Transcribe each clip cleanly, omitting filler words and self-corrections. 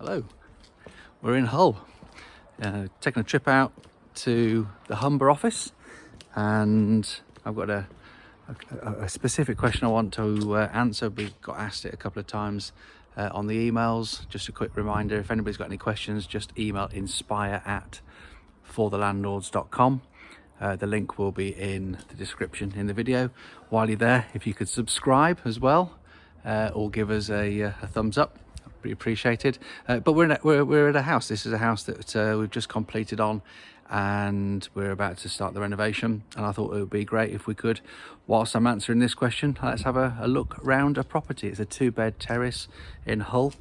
Hello, we're in Hull, taking a trip out to the Humber office, and I've got a specific question I want to answer. We got asked it a couple of times on the emails. Just a quick reminder, if anybody's got any questions, just email inspire@forthelandlords.com. The link will be in the description in the video. While you're there, if you could subscribe as well, or give us a thumbs up, be appreciated. But we're at a house. This is a house that we've just completed on, and we're about to start the renovation. And I thought it would be great if we could, whilst I'm answering this question, let's have a look around a property. It's a 2-bed terrace in Hull,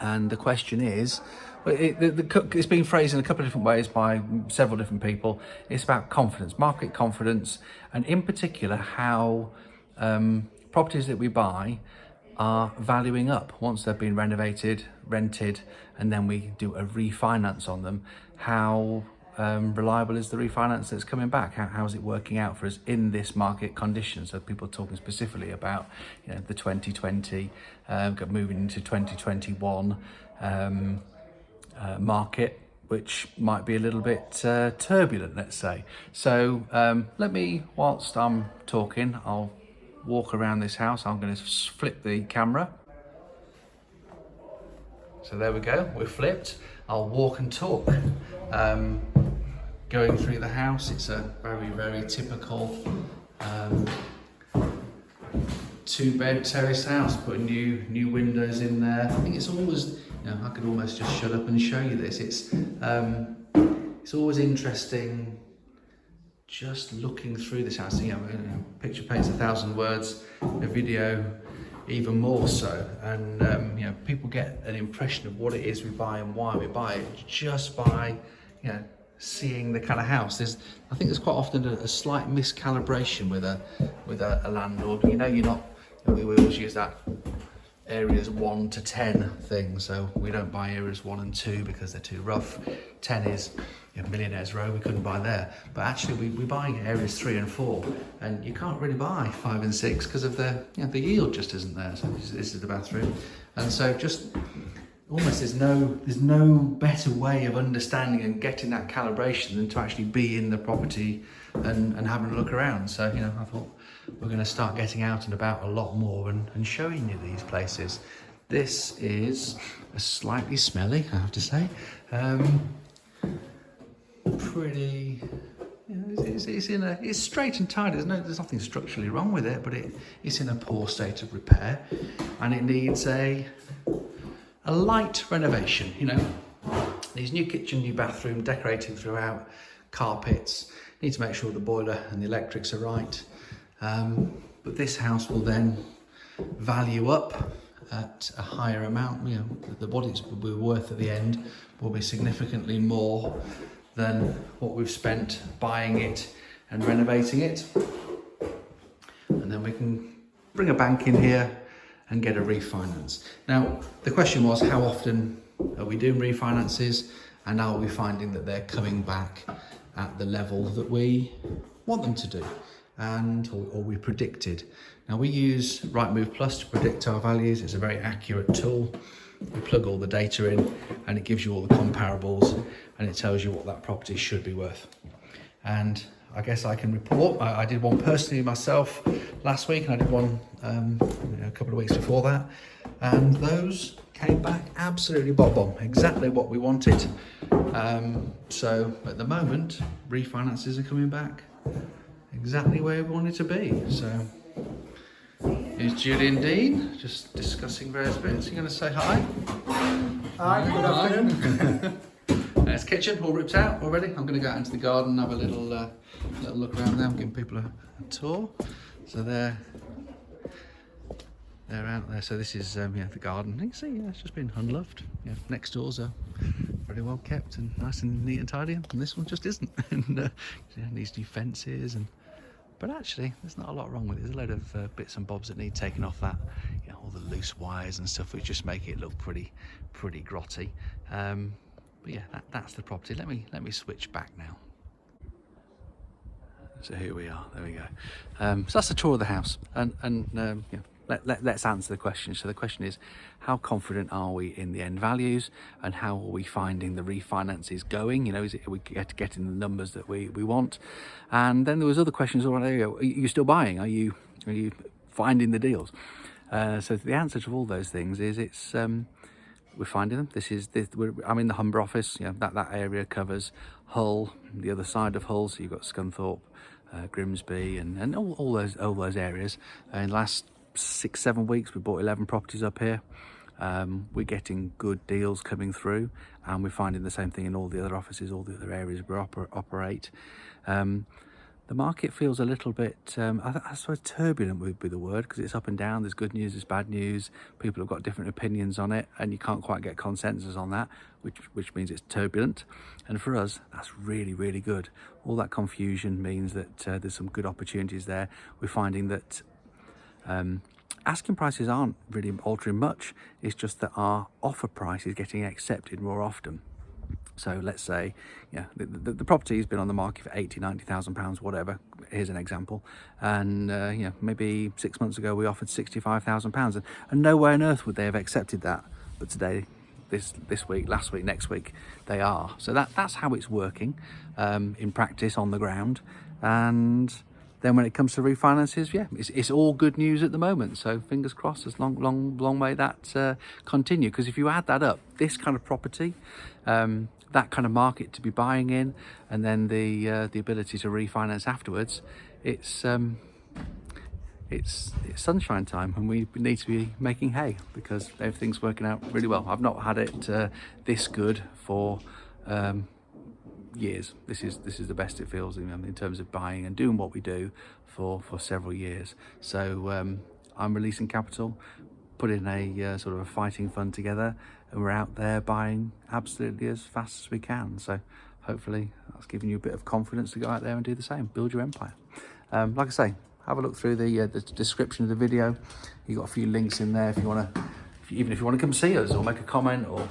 and the question is, it's been phrased in a couple of different ways by several different people. It's about confidence, market confidence, and in particular how properties that we buy are valuing up once they've been renovated, rented, and then we do a refinance on them. How reliable is the refinance that's coming back? How is it working out for us in this market condition? So people are talking specifically about, the 2020, moving into 2021 market, which might be a little bit turbulent, let's say. So let me, whilst I'm talking, I'll walk around this house. I'm going to flip the camera. So there we go, we're flipped. I'll walk and talk. Going through the house, it's a very, very typical 2-bed terrace house. Putting new windows in there. I think it's always, I could almost just shut up and show you this. It's always interesting just looking through this house. Picture paints 1,000 words, a video even more so, and people get an impression of what it is we buy and why we buy it just by seeing the kind of house. I think there's quite often a slight miscalibration with a landlord. You're not. We always use that areas 1 to 10 thing, so we don't buy areas 1 and 2 because they're too rough. 10 is Millionaire's Row, we couldn't buy there, but actually we buy areas 3 and 4, and you can't really buy 5 and 6 because of the yield just isn't there. So this is the bathroom, and so just almost there's no better way of understanding and getting that calibration than to actually be in the property and having a look around. So I thought we're going to start getting out and about a lot more and showing you these places. This is slightly smelly, I have to say. Pretty, it's straight and tidy. There's nothing structurally wrong with it, but it's in a poor state of repair, and it needs a light renovation. These new kitchen, new bathroom, decorating throughout, carpets. Need to make sure the boiler and the electrics are right. But this house will then value up at a higher amount. What it's worth at the end will be significantly more than what we've spent buying it and renovating it. And then we can bring a bank in here and get a refinance. Now, the question was, how often are we doing refinances, and are we finding that they're coming back at the level that we want them to do, or we predicted? Now, we use Rightmove Plus to predict our values. It's a very accurate tool. You plug all the data in and it gives you all the comparables, and it tells you what that property should be worth. And I guess I can report, I did one personally myself last week, and I did one a couple of weeks before that, and those came back absolutely bob on, exactly what we wanted. So at the moment, refinances are coming back exactly where we wanted to be. So here's Julie and Dean, just discussing various bits. You're going to say hi? Hi, good afternoon. There's kitchen, all ripped out already. I'm going to go out into the garden and have a little look around there. I'm giving people a tour. So they're out there. So this is the garden. You can see, it's just been unloved. Next doors are very well kept and nice and neat and tidy, and this one just isn't. And needs new fences but actually, there's not a lot wrong with it. There's a load of bits and bobs that need taking off that, all the loose wires and stuff, which just make it look pretty grotty. But yeah, that's the property. Let me switch back now. So here we are. There we go. So that's the tour of the house, and let's answer the question. So the question is, how confident are we in the end values, and how are we finding the refinances going? You know, are we getting the numbers that we want? And then there was other questions. Are you still buying? Are you finding the deals? So the answer to all those things is we're finding them. I'm in the Humber office. You know, that area covers Hull, the other side of Hull. So you've got Scunthorpe, Grimsby, and all those areas. In the last 6-7 weeks, we bought 11 properties up here. We're getting good deals coming through, and we're finding the same thing in all the other offices, all the other areas we operate. The market feels a little bit, I suppose turbulent would be the word, because it's up and down. There's good news, there's bad news. People have got different opinions on it, and you can't quite get consensus on that, which means it's turbulent. And for us, that's really, really good. All that confusion means that there's some good opportunities there. We're finding that asking prices aren't really altering much. It's just that our offer price is getting accepted more often. So let's say, yeah, the property has been on the market for 80, 90,000 pounds, whatever. Here's an example. And maybe 6 months ago we offered 65,000 pounds, and no way on earth would they have accepted that. But today, this week, last week, next week, they are. So that's how it's working in practice on the ground. And then when it comes to refinances, yeah, it's all good news at the moment. So fingers crossed, as long may that continue. Because if you add that up, this kind of property, that kind of market to be buying in, and then the ability to refinance afterwards, it's sunshine time, and we need to be making hay because everything's working out really well. I've not had it this good for years. This is the best it feels in terms of buying and doing what we do for several years. So I'm releasing capital, putting a sort of a fighting fund together, and we're out there buying absolutely as fast as we can. So hopefully that's giving you a bit of confidence to go out there and do the same, build your empire. Like I say, have a look through the description of the video. You've got a few links in there if you want to, even if you want to come see us or make a comment or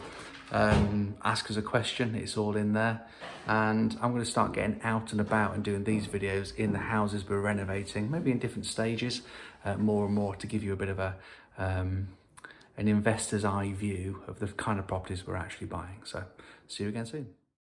ask us a question, it's all in there. And I'm going to start getting out and about and doing these videos in the houses we're renovating, maybe in different stages, more and more, to give you a bit of an investor's eye view of the kind of properties we're actually buying. So see you again soon.